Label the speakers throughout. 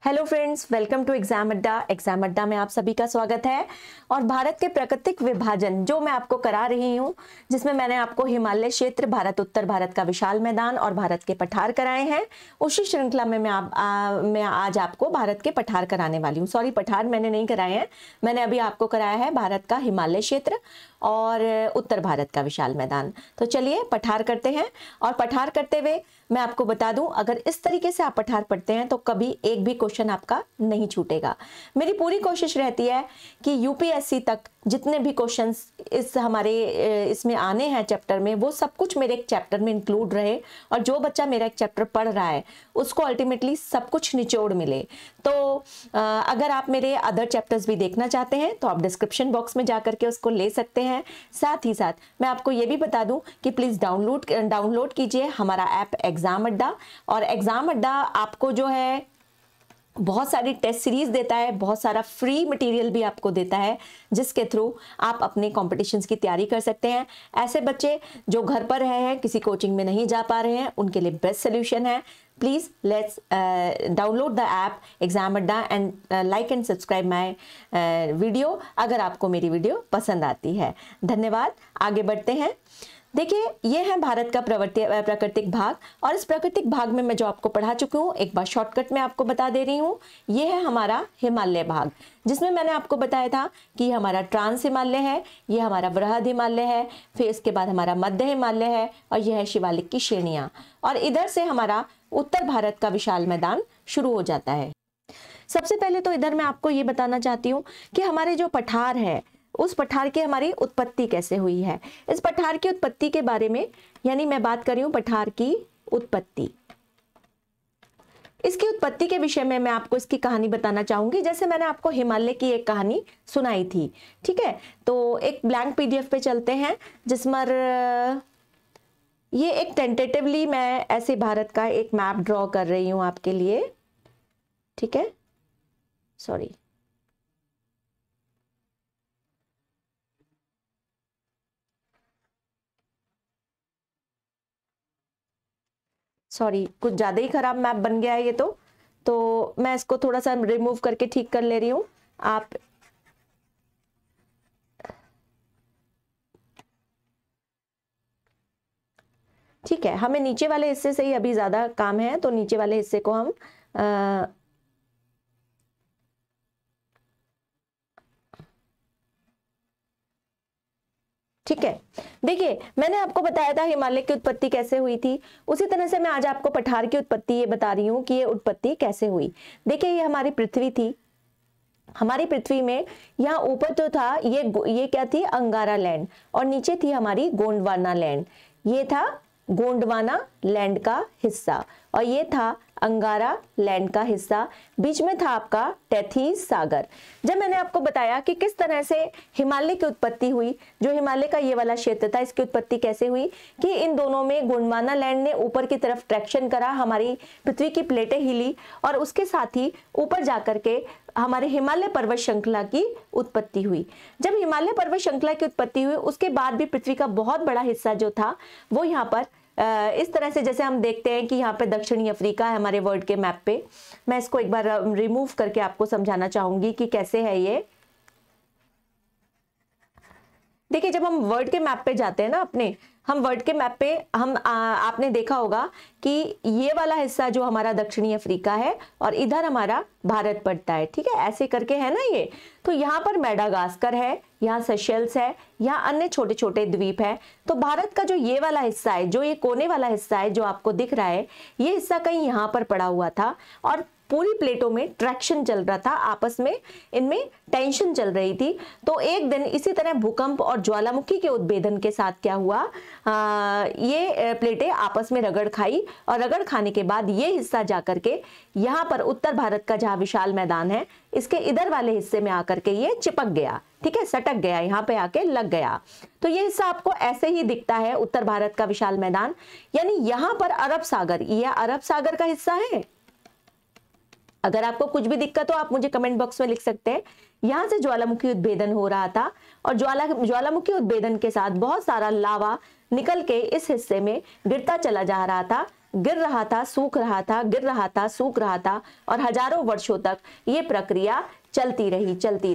Speaker 1: Hello friends, welcome to exam Adda. Exam Adda में आप सभी का स्वागत है। और भारत के प्राकृतिक विभाजन जो मैं आपको करा रही हूँ, जिसमें मैंने आपको हिमालय क्षेत्र, भारत, उत्तर भारत का विशाल मैदान और भारत के पठार कराए हैं, उसी श्रृंखला में मैं आज आपको भारत के पठार कराने वाली हूँ। सॉरी, पठार मैंने नहीं कराए हैं, मैंने अभी आपको कराया है भारत का हिमालय क्षेत्र और उत्तर भारत का विशाल मैदान। तो चलिए पठार करते हैं। और पठार करते हुए मैं आपको बता दूं, अगर इस तरीके से आप पठार पढ़ते हैं तो कभी एक भी क्वेश्चन आपका नहीं छूटेगा। मेरी पूरी कोशिश रहती है कि यूपीएससी तक जितने भी क्वेश्चंस इसमें आने हैं चैप्टर में, वो सब कुछ मेरे एक चैप्टर में इंक्लूड रहे और जो बच्चा मेरा एक चैप्टर पढ़ रहा है उसको अल्टीमेटली सब कुछ निचोड़ मिले। तो अगर आप मेरे अदर चैप्टर्स भी देखना चाहते हैं तो आप डिस्क्रिप्शन बॉक्स में जाकर के उसको ले सकते हैं। साथ ही साथ मैं आपको ये भी बता दूं कि प्लीज़ डाउनलोड कीजिए हमारा ऐप एग्जाम अड्डा। और एग्जाम अड्डा आपको जो है बहुत सारी टेस्ट सीरीज देता है, बहुत सारा फ्री मटेरियल भी आपको देता है, जिसके थ्रू आप अपने कॉम्पिटिशन्स की तैयारी कर सकते हैं। ऐसे बच्चे जो घर पर रहे हैं, किसी कोचिंग में नहीं जा पा रहे हैं, उनके लिए बेस्ट सोल्यूशन है। Please let's download the app exam Adda and like and subscribe my video अगर आपको मेरी वीडियो पसंद आती है। धन्यवाद। आगे बढ़ते हैं। देखिए, ये है भारत का प्राकृतिक भाग और इस प्राकृतिक भाग में मैं जो आपको पढ़ा चुकी हूँ, एक बार शॉर्टकट में आपको बता दे रही हूँ। ये है हमारा हिमालय भाग, जिसमें मैंने आपको बताया था कि ये हमारा ट्रांस हिमालय है, ये हमारा बृहद हिमालय है, फिर इसके बाद हमारा मध्य हिमालय है और यह है शिवालिक की श्रेणियाँ। और इधर से हमारा उत्तर भारत का विशाल मैदान शुरू हो जाता है। सबसे पहले तो इधर मैं आपको ये बताना चाहती हूँ कि हमारे जो पठार है, उस पठार की हमारी उत्पत्ति कैसे हुई है। इस पठार की उत्पत्ति के बारे में, यानी मैं बात कर रही हूं पठार की उत्पत्ति। इसकी उत्पत्ति के विषय में मैं आपको इसकी कहानी बताना चाहूंगी, जैसे मैंने आपको हिमालय की एक कहानी सुनाई थी। ठीक है, तो एक ब्लैंक पीडीएफ पे चलते हैं, जिसमें ये एक टेंटेटिवली मैं ऐसे भारत का एक मैप ड्रॉ कर रही हूं आपके लिए। ठीक है, सॉरी, कुछ ज़्यादा ही खराब मैप बन गया है ये तो मैं इसको थोड़ा सा रिमूव करके ठीक कर ले रही हूँ। आप ठीक है, हमें नीचे वाले हिस्से से ही अभी ज़्यादा काम है, तो नीचे वाले हिस्से को हम ठीक है। देखिए, मैंने आपको बताया था हिमालय की उत्पत्ति कैसे हुई थी, उसी तरह से मैं आज आपको पठार की उत्पत्ति ये बता रही हूँ कि ये उत्पत्ति कैसे हुई। देखिए, ये हमारी पृथ्वी थी। हमारी पृथ्वी में यहाँ ऊपर तो था ये क्या थी, अंगारा लैंड, और नीचे थी हमारी गोंडवाना लैंड। ये था गोंडवाना लैंड का हिस्सा और ये था अंगारा लैंड का हिस्सा। बीच में था आपका टेथीज सागर। जब मैंने आपको बताया कि किस तरह से हिमालय की उत्पत्ति हुई, जो हिमालय का ये वाला क्षेत्र था, इसकी उत्पत्ति कैसे हुई कि इन दोनों में गोंडवाना लैंड ने ऊपर की तरफ ट्रैक्शन करा, हमारी पृथ्वी की प्लेटें हिली और उसके साथ ही ऊपर जाकर के हमारे हिमालय पर्वत श्रृंखला की उत्पत्ति हुई। जब हिमालय पर्वत श्रृंखला की उत्पत्ति हुई, उसके बाद भी पृथ्वी का बहुत बड़ा हिस्सा जो था वो यहाँ पर इस तरह से, जैसे हम देखते हैं कि यहाँ पे दक्षिणी अफ्रीका है हमारे वर्ल्ड के मैप पे। मैं इसको एक बार रिमूव करके आपको समझाना चाहूंगी कि कैसे है ये। देखिए, जब हम वर्ल्ड के मैप पे जाते हैं ना अपने, हम वर्ल्ड के मैप पे आपने देखा होगा कि ये वाला हिस्सा जो हमारा दक्षिणी अफ्रीका है और इधर हमारा भारत पड़ता है। ठीक है, ऐसे करके है ना ये। तो यहाँ पर मेडागास्कर है, यहाँ सेशेल्स है, यहाँ अन्य छोटे छोटे द्वीप है। तो भारत का जो ये वाला हिस्सा है, जो ये कोने वाला हिस्सा है जो आपको दिख रहा है, ये हिस्सा कहीं यहाँ पर पड़ा हुआ था और पूरी प्लेटों में ट्रैक्शन चल रहा था, आपस में इनमें टेंशन चल रही थी। तो एक दिन इसी तरह भूकंप और ज्वालामुखी के उद्भेदन के साथ क्या हुआ, ये प्लेटें आपस में रगड़ खाई और रगड़ खाने के बाद ये हिस्सा जाकर के यहाँ पर उत्तर भारत का जहाँ विशाल मैदान है, इसके इधर वाले हिस्से में आकर के ये चिपक गया। ठीक है, सटक गया, यहाँ पे आके लग गया। तो ये हिस्सा आपको ऐसे ही दिखता है, उत्तर भारत का विशाल मैदान। यानी यहाँ पर अरब सागर, यह अरब सागर का हिस्सा है। अगर आपको कुछ भी दिक्कत हो आप मुझे कमेंट बॉक्स में लिख सकते हैं। यहाँ से ज्वालामुखी उद्भेदन हो रहा था और ज्वालामुखी उद्भेदन के साथ बहुत सारा लावा निकल के इस हिस्से में गिरता चला जा रहा था गिर रहा था, सूख रहा था, गिर रहा था, सूख रहा था, और हजारों वर्षों तक ये प्रक्रिया चलती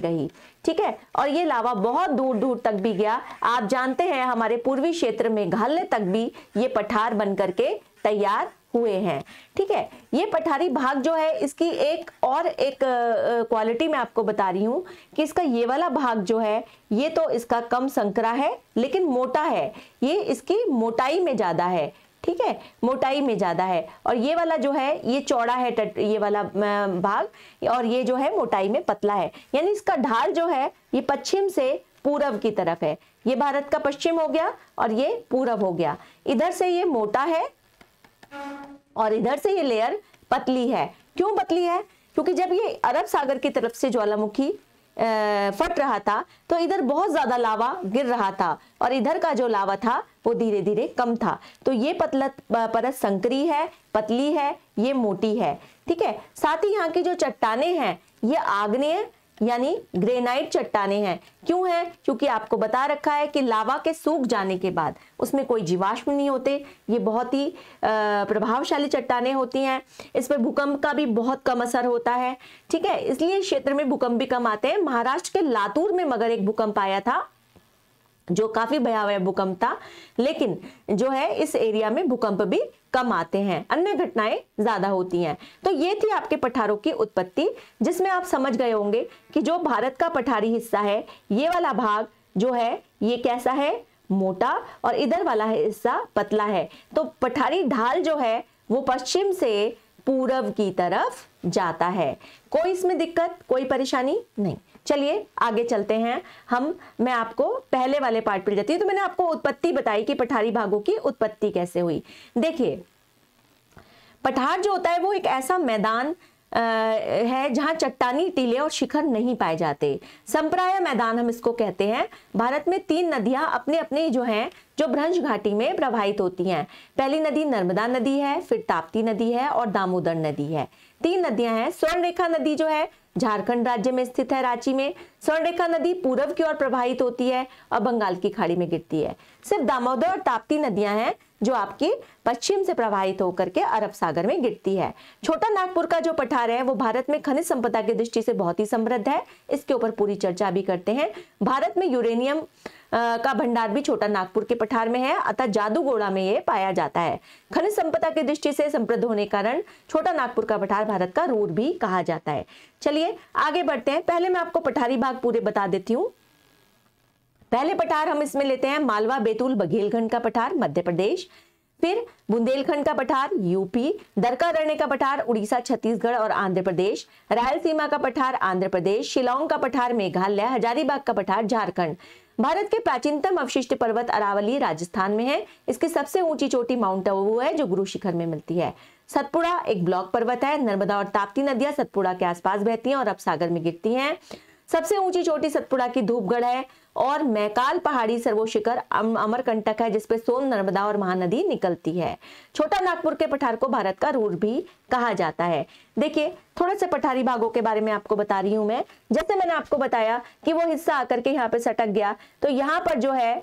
Speaker 1: रही। ठीक है, और ये लावा बहुत दूर दूर तक भी गया। आप जानते हैं हमारे पूर्वी क्षेत्र मेघालय तक भी ये पठार बन करके तैयार हुए हैं। ठीक है, ये पठारी भाग जो है इसकी एक क्वालिटी मैं आपको बता रही हूं कि इसका ये वाला भाग जो है ये तो इसका कम संकरा है लेकिन मोटा है, ये इसकी मोटाई में ज्यादा है। ठीक है, मोटाई में ज्यादा है, और ये वाला जो है ये चौड़ा है ये वाला भाग, और ये जो है मोटाई में पतला है। यानी इसका ढाल जो है ये पश्चिम से पूरब की तरफ है। ये भारत का पश्चिम हो गया और ये पूरब हो गया। इधर से ये मोटा है और इधर से ये लेयर पतली है। क्यों पतली है? क्योंकि जब ये अरब सागर की तरफ से ज्वालामुखी फट रहा था तो इधर बहुत ज्यादा लावा गिर रहा था और इधर का जो लावा था वो धीरे धीरे कम था। तो ये पतला परत संकरी है, पतली है, ये मोटी है। ठीक है, साथ ही यहाँ की जो चट्टाने हैं ये आग्नेय यानी ग्रेनाइट चट्टाने हैं। क्यों है? क्योंकि आपको बता रखा है कि लावा के सूख जाने के बाद उसमें कोई जीवाश्म नहीं होते। ये बहुत ही प्रभावशाली चट्टाने होती हैं। इस पर भूकंप का भी बहुत कम असर होता है। ठीक है, इसलिए क्षेत्र में भूकंप भी कम आते हैं। महाराष्ट्र के लातूर में मगर एक भूकंप आया था जो काफी भयावह भूकंप था, लेकिन जो है इस एरिया में भूकंप भी कम आते हैं, अन्य घटनाएं ज्यादा होती हैं। तो ये थी आपके पठारों की उत्पत्ति, जिसमें आप समझ गए होंगे कि जो भारत का पठारी हिस्सा है ये वाला भाग जो है ये कैसा है, मोटा, और इधर वाला हिस्सा पतला है। तो पठारी ढाल जो है वो पश्चिम से पूरब की तरफ जाता है। कोई इसमें दिक्कत, कोई परेशानी नहीं। चलिए आगे चलते हैं मैं आपको पहले वाले पार्ट पर जाती हूँ। तो मैंने आपको उत्पत्ति बताई कि पठारी भागों की उत्पत्ति कैसे हुई। देखिए, पठार जो होता है वो एक ऐसा मैदान है जहां चट्टानी टीले और शिखर नहीं पाए जाते। संप्राय मैदान हम इसको कहते हैं। भारत में 3 नदियां अपने अपने जो भ्रंश घाटी में प्रवाहित होती हैं। पहली नदी नर्मदा नदी है, फिर ताप्ती नदी है और दामोदर नदी है। 3 नदियां हैं। स्वर्णरेखा नदी जो है झारखंड राज्य में स्थित है, रांची में। स्वर्णरेखा नदी पूरब की ओर प्रवाहित होती है और बंगाल की खाड़ी में गिरती है। सिर्फ दामोदर और ताप्ती नदियां हैं जो आपकी पश्चिम से प्रवाहित होकर के अरब सागर में गिरती है। छोटा नागपुर का जो पठार है वो भारत में खनिज संपदा की दृष्टि से बहुत ही समृद्ध है। इसके ऊपर पूरी चर्चा भी करते हैं। भारत में यूरेनियम का भंडार भी छोटा नागपुर के पठार में है, अतः जादूगोड़ा में ये पाया जाता है। खनिज संपदा की दृष्टि से समृद्ध होने के कारण छोटा नागपुर का पठार भारत का रूर भी कहा जाता है। चलिए आगे बढ़ते हैं। पहले मैं आपको पठारी भाग पूरे बता देती हूँ। पहले पठार हम इसमें लेते हैं मालवा बैतूल बघेलखंड का पठार मध्य प्रदेश, फिर बुंदेलखंड का पठार यूपी, दरकारण्य का पठार उड़ीसा, छत्तीसगढ़ और आंध्र प्रदेश, रायलसीमा का पठार आंध्र प्रदेश, शिलांग का पठार मेघालय, हजारीबाग का पठार झारखंड। भारत के प्राचीनतम अवशिष्ट पर्वत अरावली राजस्थान में है। इसकी सबसे ऊंची चोटी माउंट आबू है जो गुरु शिखर में मिलती है। सतपुड़ा एक ब्लॉक पर्वत है। नर्मदा और ताप्ती नदियां सतपुड़ा के आसपास बहती हैं और अरब सागर में गिरती हैं। सबसे ऊंची चोटी सतपुड़ा की धूपगढ़ है और मैकाल पहाड़ी सर्वोशिखर अमरकंटक है जिसपे सोन, नर्मदा और महानदी निकलती है। छोटा नागपुर के पठार को भारत का रूर भी कहा जाता है। देखिए, थोड़े से पठारी भागों के बारे में आपको बता रही हूं मैं। जैसे मैंने आपको बताया कि वो हिस्सा आकर के यहाँ पे सटक गया, तो यहाँ पर जो है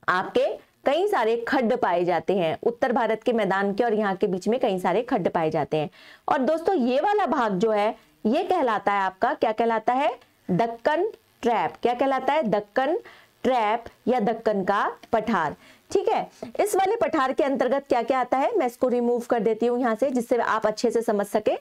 Speaker 1: आपके कई सारे खड्ड पाए जाते हैं। उत्तर भारत के मैदान के और यहाँ के बीच में कई सारे खड्ड पाए जाते हैं। और दोस्तों ये वाला भाग जो है ये कहलाता है आपका, क्या कहलाता है, दक्कन ट्रैप। क्या कहलाता है, दक्कन ट्रैप या दक्कन का पठार। ठीक है, इस वाले पठार के अंतर्गत क्या क्या आता है मैं इसको रिमूव कर देती हूं यहां से, जिससे आप अच्छे से समझ सके।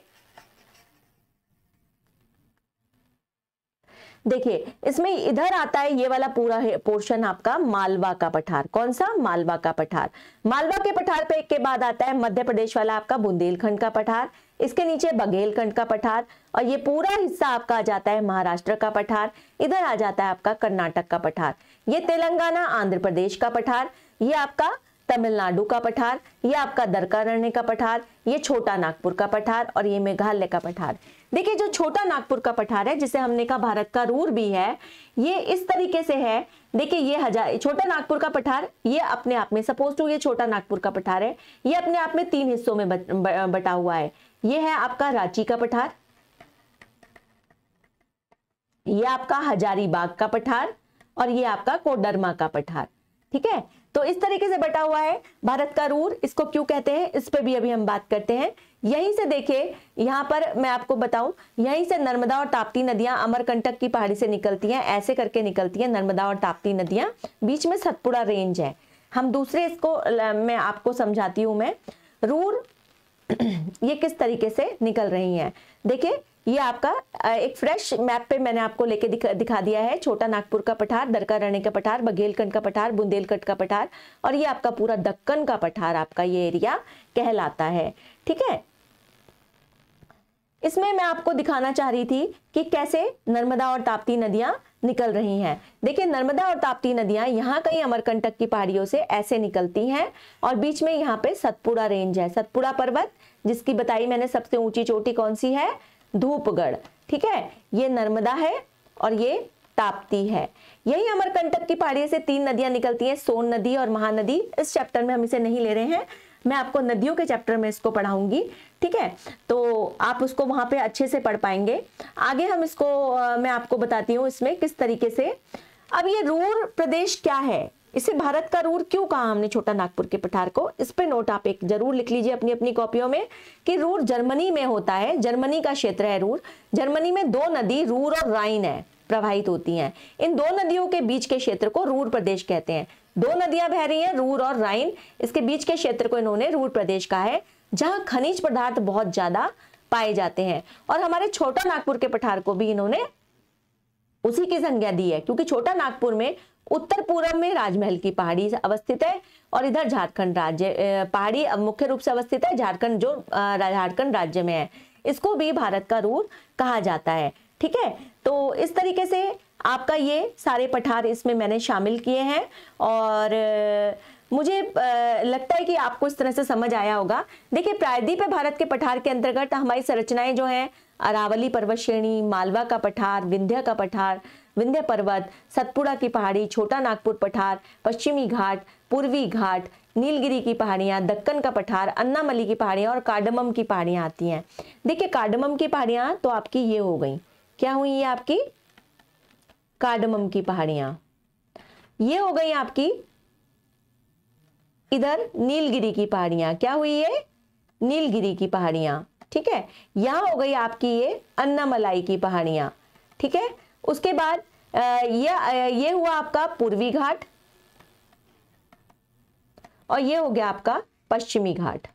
Speaker 1: देखिए, इसमें इधर आता है ये वाला पूरा पोर्शन आपका मालवा का पठार। कौन सा, मालवा का पठार। मालवा के पठार पे एक के बाद आता है मध्य प्रदेश वाला आपका बुंदेलखंड का पठार, इसके नीचे बघेलखंड का पठार, और ये पूरा हिस्सा आपका आ जाता है महाराष्ट्र का पठार। इधर आ जाता है आपका कर्नाटक का पठार, ये तेलंगाना आंध्र प्रदेश का पठार, ये आपका तमिलनाडु का पठार, ये आपका दरकारण्य का पठार, ये छोटा नागपुर का पठार और ये मेघालय का पठार। देखिए, जो छोटा नागपुर का पठार है जिसे हमने कहा भारत का रूर भी है, ये इस तरीके से है। देखिए, ये छोटा नागपुर का पठार ये अपने आप में, सपोज टू ये छोटा नागपुर का पठार है, ये अपने आप में 3 हिस्सों में बटा हुआ है। ये है आपका रांची का पठार, ये आपका हजारीबाग का पठार और ये आपका कोडरमा का पठार। ठीक है, तो इस तरीके से बटा हुआ है भारत का रूर। इसको क्यों कहते हैं इस पे भी अभी हम बात करते हैं। यहीं से देखिए, यहाँ पर मैं आपको बताऊं, यहीं से नर्मदा और ताप्ती नदियां अमरकंटक की पहाड़ी से निकलती हैं, ऐसे करके निकलती हैं नर्मदा और ताप्ती नदियां। बीच में सतपुड़ा रेंज है। हम दूसरे इसको मैं आपको समझाती हूं। मैं रूर ये किस तरीके से निकल रही हैं। देखिए, ये आपका एक फ्रेश मैप पे मैंने आपको लेके दिखा दिया है। छोटा नागपुर का पठार, दरकारण्य का पठार, बघेलखंड का पठार, बुंदेलखंड का पठार, और ये आपका पूरा दक्कन का पठार आपका ये एरिया कहलाता है। ठीक है, इसमें मैं आपको दिखाना चाह रही थी कि कैसे नर्मदा और ताप्ती नदियां निकल रही हैं। देखिए, नर्मदा और ताप्ती नदियां यहाँ कहीं अमरकंटक की पहाड़ियों से ऐसे निकलती हैं और बीच में यहाँ पे सतपुड़ा रेंज है, सतपुड़ा पर्वत, जिसकी बताई मैंने सबसे ऊंची चोटी कौन सी है, धूपगढ़। ठीक है, ये नर्मदा है और ये ताप्ती है। यही अमरकंटक की पहाड़ी से 3 नदियां निकलती हैं, सोन नदी और महानदी। इस चैप्टर में हम इसे नहीं ले रहे हैं, मैं आपको नदियों के चैप्टर में इसको पढ़ाऊंगी। ठीक है, तो आप उसको वहां पे अच्छे से पढ़ पाएंगे। आगे हम इसको मैं आपको बताती हूँ इसमें किस तरीके से। अब ये रूर प्रदेश क्या है, इसे भारत का रूर क्यों कहा हमने छोटा नागपुर के पठार को, इस पे नोट आप एक जरूर लिख लीजिए अपनी अपनी कॉपियों में कि रूर जर्मनी में होता है, जर्मनी का क्षेत्र है रूर। जर्मनी में 2 नदी रूर और राइन है, प्रवाहित होती हैं। इन 2 नदियों के बीच के क्षेत्र को रूर प्रदेश कहते हैं। 2 नदियां बह रही हैं, रूर और राइन, इसके बीच के क्षेत्र को इन्होंने रूर प्रदेश कहा है, जहां खनिज पदार्थ बहुत ज्यादा पाए जाते हैं। और हमारे छोटा नागपुर के पठार को भी इन्होंने उसी की संज्ञा दी है, क्योंकि छोटा नागपुर में उत्तर पूर्व में राजमहल की पहाड़ी अवस्थित है और इधर झारखंड राज्य पहाड़ी मुख्य रूप से अवस्थित है, झारखंड जो झारखंड राज्य में है। इसको भी भारत का रूर कहा जाता है। ठीक है, तो इस तरीके से आपका ये सारे पठार इसमें मैंने शामिल किए हैं और मुझे लगता है कि आपको इस तरह से समझ आया होगा। देखिए, प्रायद्वीप भारत के पठार के अंतर्गत हमारी संरचनाएं जो हैं, अरावली पर्वत श्रेणी, मालवा का पठार, विंध्य का पठार, विंध्य पर्वत, सतपुड़ा की पहाड़ी, छोटा नागपुर पठार, पश्चिमी घाट, पूर्वी घाट, नीलगिरी की पहाड़ियां, दक्कन का पठार, अन्नामली की पहाड़ियां और कार्डमम की पहाड़ियां आती हैं। देखिए, कार्डमम की पहाड़ियां तो आपकी ये हो गई, क्या हुई ये आपकी कार्डमम की पहाड़ियां, ये हो गई आपकी इधर नीलगिरी की पहाड़ियां, क्या हुई ये नीलगिरी की पहाड़ियां। ठीक है, यहां हो गई आपकी ये अन्नामलाई की पहाड़ियां। ठीक है, उसके बाद ये हुआ आपका पूर्वी घाट और ये हो गया आपका पश्चिमी घाट।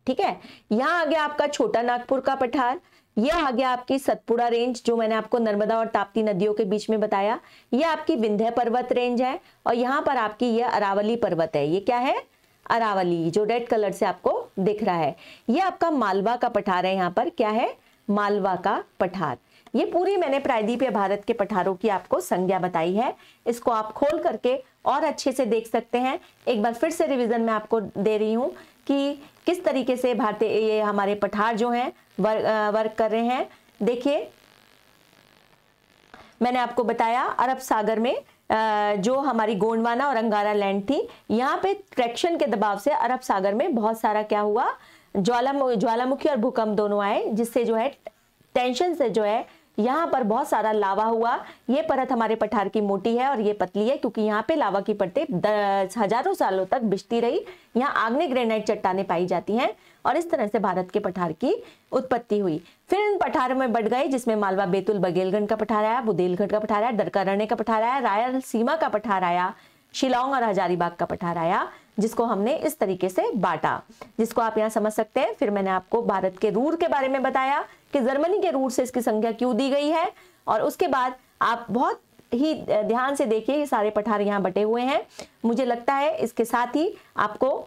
Speaker 1: ठीक है, यहां आ गया आपका छोटा नागपुर का पठार, ये आ गया आपकी सतपुड़ा रेंज जो मैंने आपको नर्मदा और ताप्ती नदियों के बीच में बताया, ये आपकी विंध्य पर्वत रेंज है और यहां पर आपकी ये अरावली पर्वत है। ये क्या है, अरावली, जो रेड कलर से आपको दिख रहा है। ये आपका मालवा का पठार है, यहाँ पर क्या है, मालवा का पठार। ये पूरी मैंने प्रायद्वीपीय भारत के पठारों की आपको संज्ञा बताई है। इसको आप खोल करके और अच्छे से देख सकते हैं। एक बार फिर से रिवीजन में आपको दे रही हूं कि किस तरीके से भारतीय ये हमारे पठार जो हैं वर्क कर रहे हैं। देखिए, मैंने आपको बताया अरब सागर में जो हमारी गोंडवाना और अंगारा लैंड थी, यहाँ पे ट्रैक्शन के दबाव से अरब सागर में बहुत सारा क्या हुआ, ज्वालामुखी और भूकंप दोनों आए, जिससे जो है टेंशन से जो है यहाँ पर बहुत सारा लावा हुआ। ये परत हमारे पठार की मोटी है और ये पतली है, क्योंकि यहाँ पे लावा की परतें हजारों सालों तक बिछती रही। यहाँ आग्नेय ग्रेनाइट चट्टानें पाई जाती हैं और इस तरह से भारत के पठार की उत्पत्ति हुई। फिर इन पठारों में बढ़ गए, जिसमें मालवा, बैतूल, बघेलखंड का पठार आया, बुंदेलखंड का पठार आया, दरकारण्य का पठार आया, रायलसीमा का पठार आया, शिलांग और हजारीबाग का पठार आया, जिसको हमने इस तरीके से बांटा, जिसको आप यहाँ समझ सकते हैं। फिर मैंने आपको भारत के रूर के बारे में बताया कि जर्मनी के रूर से इसकी संख्या क्यों दी गई है, और उसके बाद आप बहुत ही ध्यान से देखिए, ये सारे पठार यहाँ बटे हुए हैं। मुझे लगता है इसके साथ ही आपको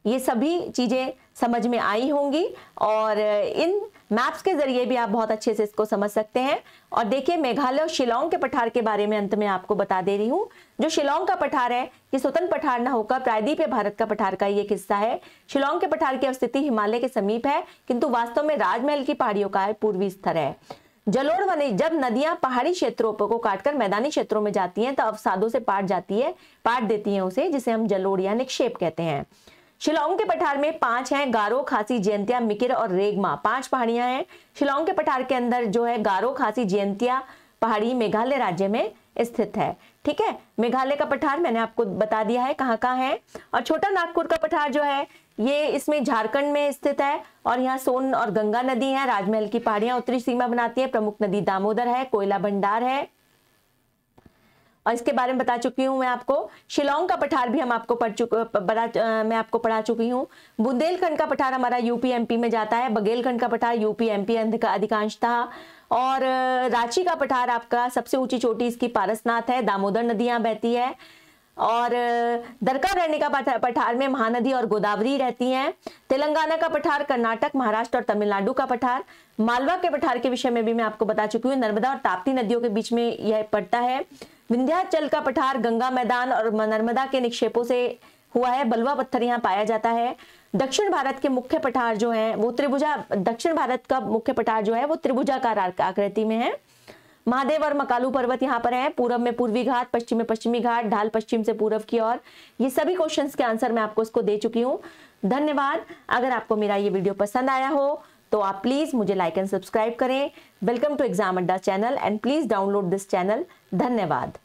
Speaker 1: ये सभी चीजें समझ में आई होंगी और इन मैप्स के जरिए भी आप बहुत अच्छे से इसको समझ सकते हैं। और देखिए, मेघालय और शिलांग के पठार के बारे में अंत में आपको बता दे रही हूँ। जो शिलांग का पठार है, ये स्वतंत्र पठार न होकर प्रायद्वीपीय भारत का पठार का ये हिस्सा है। शिलांग के पठार की अवस्थिति हिमालय के समीप है, किंतु वास्तव में राजमहल की पहाड़ियों का पूर्वी स्तर है। जलोढ़ वने, जब नदियां पहाड़ी क्षेत्रों को काटकर मैदानी क्षेत्रों में जाती हैं तो अवसादों से पाट देती हैं उसे, जिसे हम जलोढ़ या निक्षेप कहते हैं। शिलांग के पठार में 5 हैं, गारो, खासी, जयंतिया, मिकिर और रेगमा, 5 पहाड़ियां हैं। शिलांग के पठार के अंदर जो है गारो, खासी, जयंतिया पहाड़ी मेघालय राज्य में स्थित है। ठीक है। मेघालय का पठार मैंने आपको बता दिया है कहाँ कहाँ है। और छोटा नागपुर का पठार जो है ये इसमें झारखंड में स्थित है और यहाँ सोन और गंगा नदी है। राजमहल की पहाड़ियां उत्तरी सीमा बनाती है। प्रमुख नदी दामोदर है। कोयला भंडार है और इसके बारे में बता चुकी हूं मैं आपको। शिलोंग का पठार भी हम आपको मैं आपको पढ़ा चुकी हूँ। बुंदेलखंड का पठार हमारा यूपी एमपी में जाता है। बघेलखंड का पठार यूपी एमपी अधिकांशतः। और रांची का पठार आपका सबसे ऊंची चोटी इसकी पारसनाथ है। दामोदर नदियां बहती है। और दरकारण्य का पठार में महानदी और गोदावरी रहती हैं। तेलंगाना का पठार, कर्नाटक, महाराष्ट्र और तमिलनाडु का पठार। मालवा के पठार के विषय में भी मैं आपको बता चुकी हूँ। नर्मदा और ताप्ती नदियों के बीच में यह पड़ता है। विंध्याचल का पठार गंगा मैदान और नर्मदा के निक्षेपों से हुआ है। बलुआ पत्थर यहाँ पाया जाता है। दक्षिण भारत के मुख्य पठार जो है वो दक्षिण भारत का मुख्य पठार जो है वो त्रिभुजाकार आकृति में है। महादेव और मकालू पर्वत यहाँ पर है। पूरब में पूर्वी घाट, पश्चिम में पश्चिमी घाट, ढाल पश्चिम से पूर्व की ओर। ये सभी क्वेश्चंस के आंसर मैं आपको इसको दे चुकी हूँ। धन्यवाद। अगर आपको मेरा ये वीडियो पसंद आया हो तो आप प्लीज मुझे लाइक एंड सब्सक्राइब करें। वेलकम टू एग्जाम अड्डा channel and please download this channel. धन्यवाद।